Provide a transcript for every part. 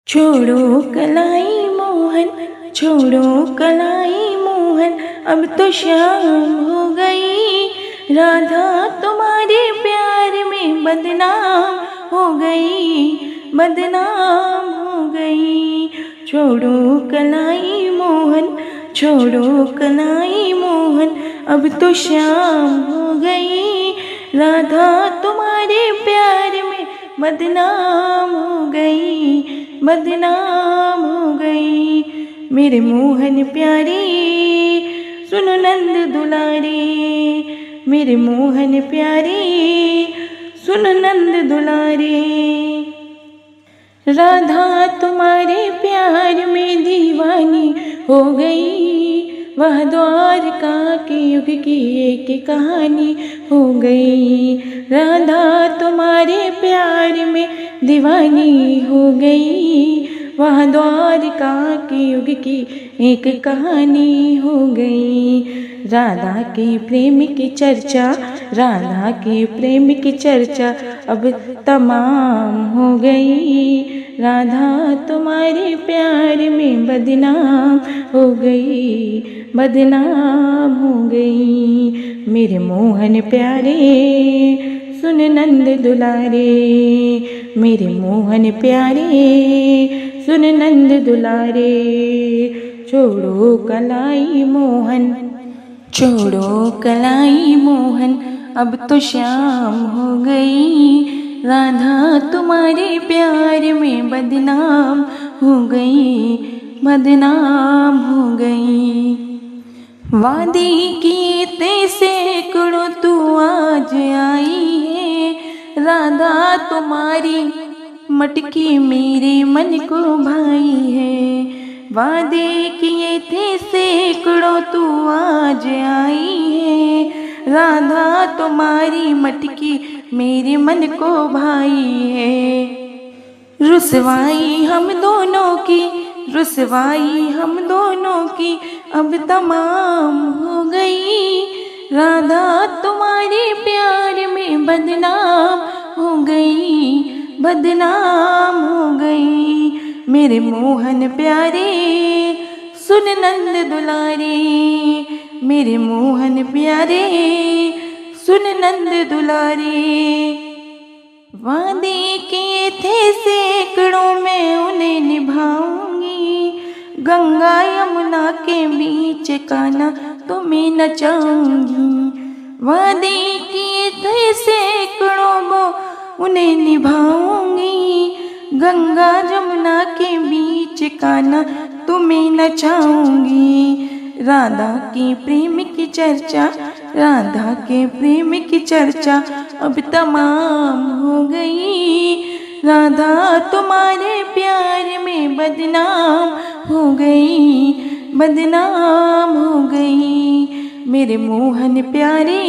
छोड़ो कलाई मोहन, छोड़ो कलाई मोहन, अब तो शाम हो गई। राधा तुम्हारे प्यार में बदनाम हो गई, बदनाम हो गई। छोड़ो कलाई मोहन, छोड़ो कलाई मोहन, अब तो शाम हो गई। राधा तुम्हारे प्यार में बदनाम हो गई, बदनाम हो गई। मेरे मोहन प्यारे सुनो नंद दुलारे, मेरे मोहन प्यारे सुनो नंद दुलारे। राधा तुम्हारे प्यार में दीवानी हो गई, वह द्वारका के युग की एक कहानी हो गई। राधा तुम्हारे प्यार में दीवानी हो गई, वह द्वारका के युग की एक कहानी हो गई। राधा के प्रेम की चर्चा, राधा के प्रेम की चर्चा अब तमाम हो गई। राधा तुम्हारे प्यार में बदनाम हो गई, बदनाम हो गई। मेरे मोहन प्यारे सुन नंद दुलारे, मेरे मोहन प्यारे सुन नंद दुलारे। छोड़ो कलाई मोहन, छोड़ो कलाई मोहन, अब तो शाम हो गई। राधा तुम्हारे प्यार में बदनाम हो गई, बदनाम हो गई। वादे किए थे सैकड़ों तू आज आई है। राधा तुम्हारी मटकी मेरे मन को भाई है। वादे किए थे सैकड़ों तू आज आई है। राधा तुम्हारी मटकी मेरे मन को भाई है। रुसवाई हम दोनों की, रुसवाई हम दोनों की अब तमाम हो गई। राधा तुम्हारे प्यार में बदनाम हो गई, बदनाम हो गई। मेरे मोहन प्यारे सुन नंद दुलारे, मेरे मोहन प्यारे सुन नंद दुलारे। वादे किए थे सैकड़ों में उन्हें निभाऊंगी। गंगा यमुना के बीच कान्हा तुम्हें नचाऊंगी। वादे किए थे सैकड़ों वो उन्हें निभाऊंगी। गंगा यमुना के बीच कान्हा तुम्हें नचाऊंगी। राधा के प्रेम की चर्चा, राधा के प्रेम की चर्चा अब तमाम हो गई। राधा तुम्हारे प्यार में बदनाम हो गई, बदनाम हो गई। मेरे मोहन प्यारे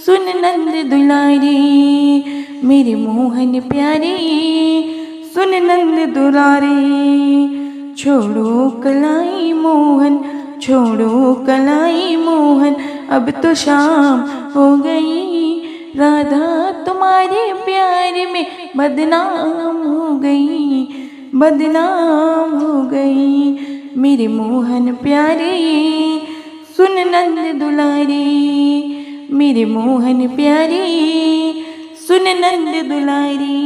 सुन नंद दुलारे, मेरे मोहन प्यारे सुन नंद दुलारे। छोड़ो कलाई मोहन, छोड़ो कलाई मोहन, अब तो शाम हो गई। राधा तुम्हारे प्यार में बदनाम हो गई, बदनाम हो गई। मेरे मोहन प्यारे सुन नंद दुलारे, मेरे मोहन प्यारे सुन नंद दुलारे।